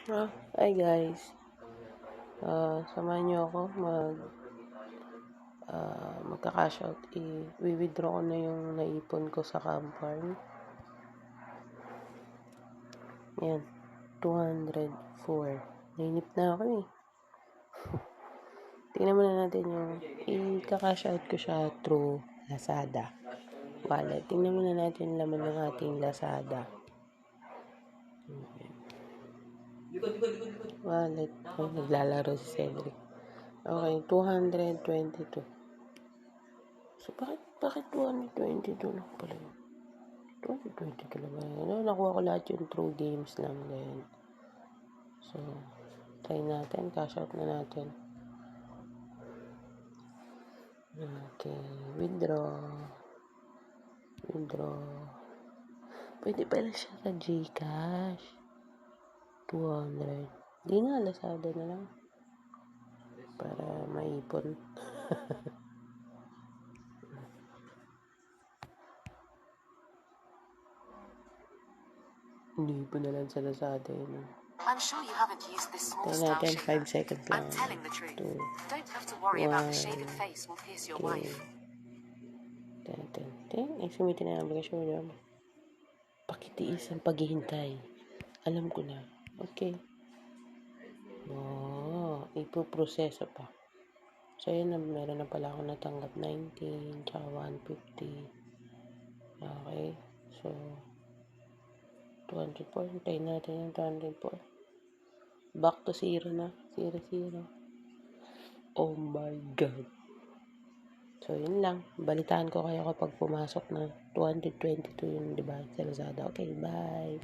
Hi guys, samahan niyo ako magka-cash out. I-withdraw ko na yung naipon ko sa Camfarm. Yan, 204. Nainip na ako eh. Tingnan muna natin yung i-cash out ko siya through Lazada wallet. Tingnan muna natin yung laman ng ating Lazada wallet. Ay, naglalaro si Cedric. Okay, 222. So, bakit 222 lang pala yun? 222 lang ba yun? Nakuha ko lahat yung true games lang din. So, try natin. Cash out na natin. Okay, withdraw. Pwede pala siya sa Gcash. 200. Di na, Lazada na lang. Para maipon. Hindi po na lang sa Lazada yun. I'm sure you haven't used this small Tayo style natin, shaver. 5 seconds lang. I'm telling the truth. 2, Don't have to worry about the shaved face will pierce your wife. Sumitin na ang aplikasyon mo. Pakitiis ang paghihintay. Alam ko na. Okay. Ipoproseso pa. So, yun na, meron na pala ako natanggap 19, tsaka 150. Okay. So, 204. Hintayin natin yung 204. Back to 0 na. 0. Oh my God. So, yun lang. Balitaan ko kayo kapag pumasok na 222 yun, diba? Sa Lazada. Okay, bye.